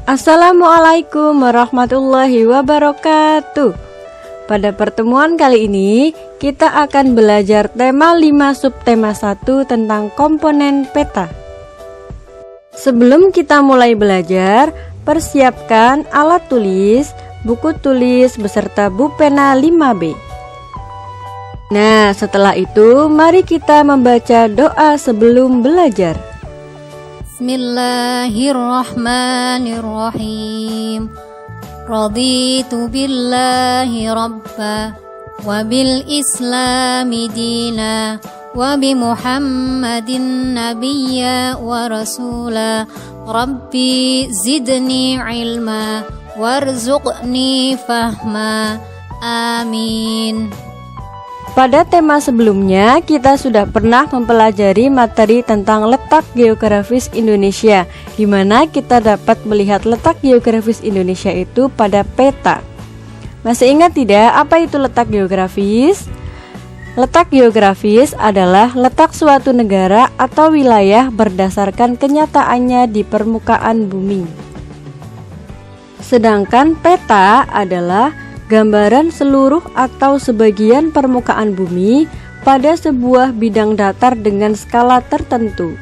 Assalamualaikum warahmatullahi wabarakatuh. Pada pertemuan kali ini kita akan belajar tema 5 subtema 1 tentang komponen peta. Sebelum kita mulai belajar, persiapkan alat tulis, buku tulis beserta pulpena 5B. Nah, setelah itu mari kita membaca doa sebelum belajar. Bismillahirrahmanirrahim. Raditu billahi rabba wa bil islami dina wa bi Muhammadin nabiyya wa rasula. Rabbi zidni ilma warzuqni fahma. Amin. Pada tema sebelumnya, kita sudah pernah mempelajari materi tentang letak geografis Indonesia, di mana kita dapat melihat letak geografis Indonesia itu pada peta. Masih ingat tidak apa itu letak geografis? Letak geografis adalah letak suatu negara atau wilayah berdasarkan kenyataannya di permukaan bumi. Sedangkan peta adalah gambaran seluruh atau sebagian permukaan bumi pada sebuah bidang datar dengan skala tertentu.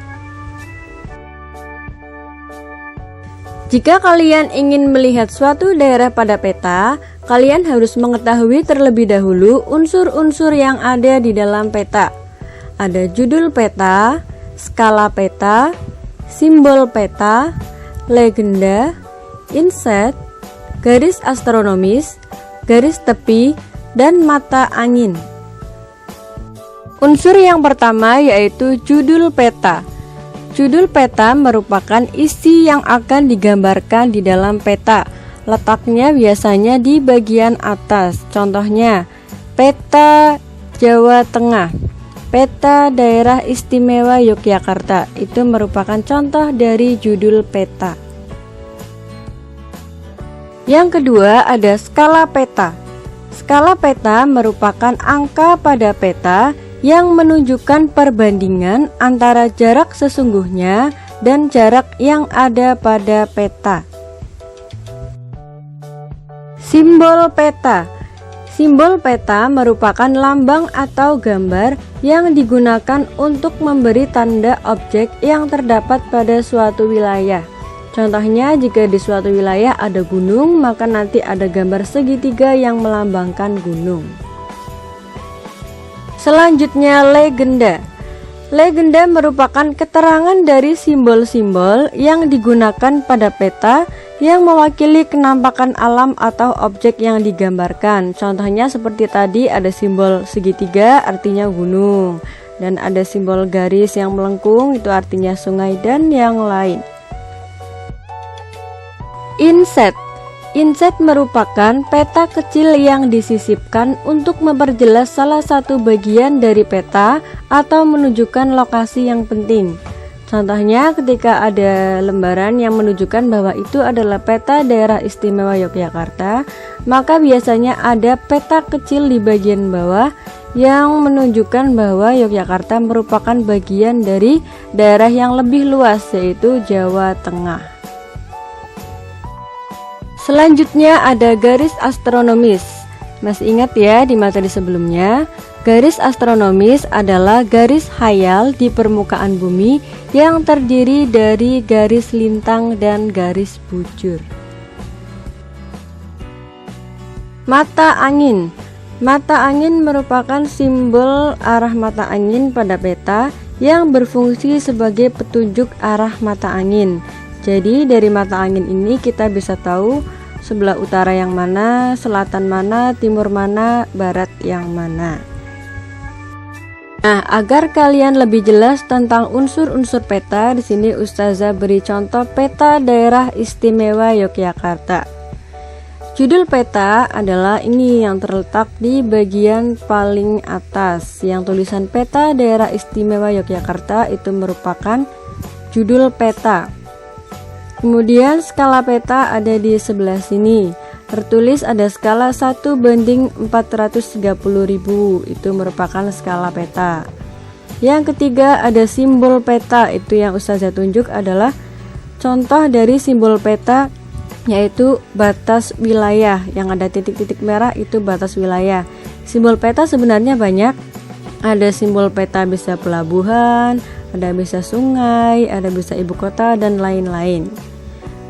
Jika kalian ingin melihat suatu daerah pada peta, kalian harus mengetahui terlebih dahulu unsur-unsur yang ada di dalam peta. Ada judul peta, skala peta, simbol peta, legenda, inset, garis astronomis, garis tepi, dan mata angin. Unsur yang pertama yaitu judul peta. Judul peta merupakan isi yang akan digambarkan di dalam peta. Letaknya biasanya di bagian atas. Contohnya, peta Jawa Tengah, peta Daerah Istimewa Yogyakarta. Itu merupakan contoh dari judul peta. Yang kedua ada skala peta. Skala peta merupakan angka pada peta yang menunjukkan perbandingan antara jarak sesungguhnya dan jarak yang ada pada peta. Simbol peta. Simbol peta merupakan lambang atau gambar yang digunakan untuk memberi tanda objek yang terdapat pada suatu wilayah. Contohnya, jika di suatu wilayah ada gunung, maka nanti ada gambar segitiga yang melambangkan gunung. Selanjutnya, legenda. Legenda merupakan keterangan dari simbol-simbol yang digunakan pada peta yang mewakili kenampakan alam atau objek yang digambarkan. Contohnya seperti tadi ada simbol segitiga artinya gunung, dan ada simbol garis yang melengkung itu artinya sungai dan yang lain. Inset. Inset merupakan peta kecil yang disisipkan untuk memperjelas salah satu bagian dari peta atau menunjukkan lokasi yang penting. Contohnya ketika ada lembaran yang menunjukkan bahwa itu adalah peta Daerah Istimewa Yogyakarta, maka biasanya ada peta kecil di bagian bawah yang menunjukkan bahwa Yogyakarta merupakan bagian dari daerah yang lebih luas, yaitu Jawa Tengah. Selanjutnya ada garis astronomis. Masih ingat ya di materi sebelumnya, garis astronomis adalah garis khayal di permukaan bumi yang terdiri dari garis lintang dan garis bujur. Mata angin. Mata angin merupakan simbol arah mata angin pada peta yang berfungsi sebagai petunjuk arah mata angin. Jadi dari mata angin ini kita bisa tahu sebelah utara yang mana, selatan mana, timur mana, barat yang mana. Nah, agar kalian lebih jelas tentang unsur-unsur peta, di sini Ustazah beri contoh peta Daerah Istimewa Yogyakarta. Judul peta adalah ini yang terletak di bagian paling atas. Yang tulisan peta Daerah Istimewa Yogyakarta itu merupakan judul peta. Kemudian skala peta ada di sebelah sini. Tertulis ada skala 1/430.000, itu merupakan skala peta. Yang ketiga ada simbol peta, itu yang Ustazah tunjuk adalah contoh dari simbol peta yaitu batas wilayah. Yang ada titik-titik merah itu batas wilayah. Simbol peta sebenarnya banyak. Ada simbol peta bisa pelabuhan, ada bisa sungai, ada bisa ibu kota, dan lain-lain.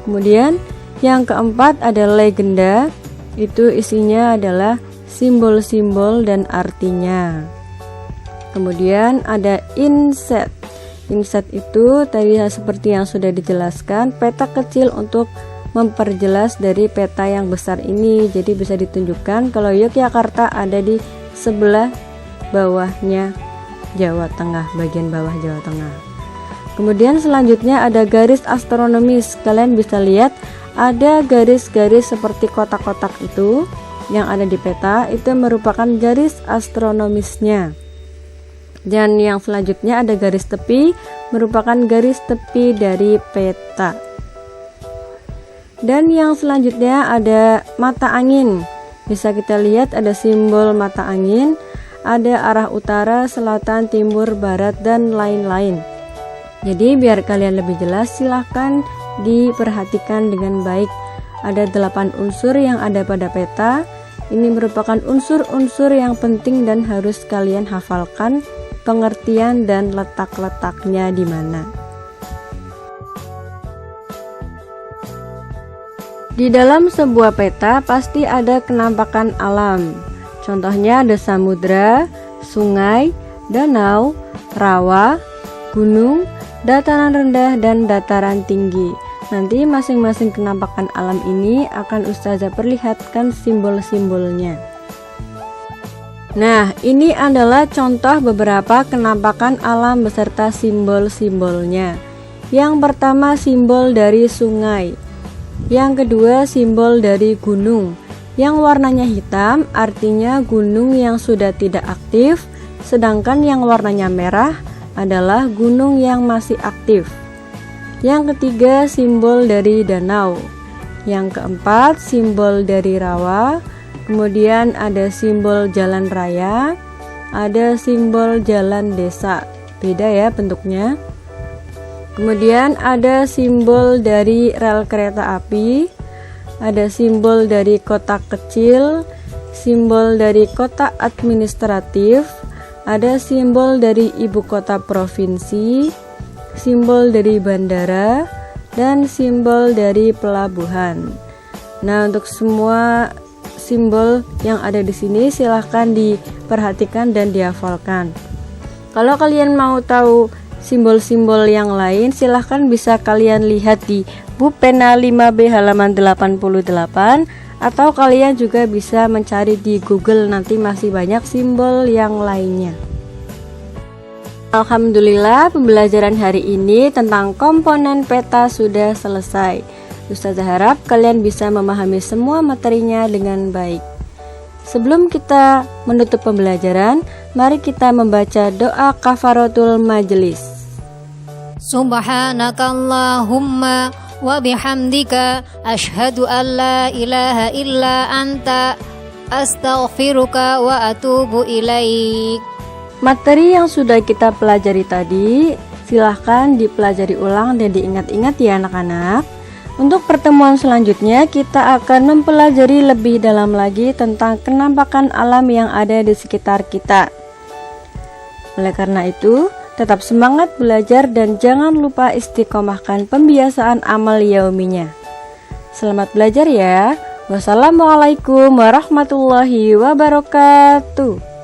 Kemudian yang keempat ada legenda. Itu isinya adalah simbol-simbol dan artinya. Kemudian ada inset. Inset itu tadi seperti yang sudah dijelaskan, peta kecil untuk memperjelas dari peta yang besar ini. Jadi bisa ditunjukkan kalau Yogyakarta ada di sebelah bawahnya Jawa Tengah, bagian bawah Jawa Tengah. Kemudian selanjutnya ada garis astronomis. Kalian bisa lihat ada garis-garis seperti kotak-kotak itu yang ada di peta, itu merupakan garis astronomisnya. Dan yang selanjutnya ada garis tepi, merupakan garis tepi dari peta. Dan yang selanjutnya ada mata angin. Bisa kita lihat ada simbol mata angin, ada arah utara, selatan, timur, barat, dan lain-lain. Jadi biar kalian lebih jelas, silahkan diperhatikan dengan baik. Ada 8 unsur yang ada pada peta. Ini merupakan unsur-unsur yang penting dan harus kalian hafalkan pengertian dan letak-letaknya di mana. Di dalam sebuah peta pasti ada kenampakan alam. Contohnya ada samudra, sungai, danau, rawa, gunung, dataran rendah, dan dataran tinggi. Nanti masing-masing kenampakan alam ini akan Ustazah perlihatkan simbol-simbolnya. Nah, ini adalah contoh beberapa kenampakan alam beserta simbol-simbolnya. Yang pertama simbol dari sungai. Yang kedua simbol dari gunung. Yang warnanya hitam artinya gunung yang sudah tidak aktif, sedangkan yang warnanya merah adalah gunung yang masih aktif. Yang ketiga simbol dari danau. Yang keempat simbol dari rawa. Kemudian ada simbol jalan raya, ada simbol jalan desa, beda ya bentuknya. Kemudian ada simbol dari rel kereta api, ada simbol dari kota kecil, simbol dari kota administratif, ada simbol dari ibu kota provinsi, simbol dari bandara, dan simbol dari pelabuhan. Nah, untuk semua simbol yang ada di sini silahkan diperhatikan dan dihafalkan. Kalau kalian mau tahu simbol-simbol yang lain, silahkan bisa kalian lihat di buku pena 5B halaman 88, atau kalian juga bisa mencari di Google, nanti masih banyak simbol yang lainnya. Alhamdulillah, pembelajaran hari ini tentang komponen peta sudah selesai. Ustazah harap kalian bisa memahami semua materinya dengan baik. Sebelum kita menutup pembelajaran, mari kita membaca doa kafaratul majelis. Subhanakallahumma wa bihamdika asyhadu an la ilaha illa anta astaghfiruka wa atubu ilaik. Materi yang sudah kita pelajari tadi, silahkan dipelajari ulang dan diingat-ingat ya anak-anak. Untuk pertemuan selanjutnya kita akan mempelajari lebih dalam lagi tentang kenampakan alam yang ada di sekitar kita. Oleh karena itu, tetap semangat belajar dan jangan lupa istiqomahkan pembiasaan amal yauminya. Selamat belajar ya. Wassalamualaikum warahmatullahi wabarakatuh.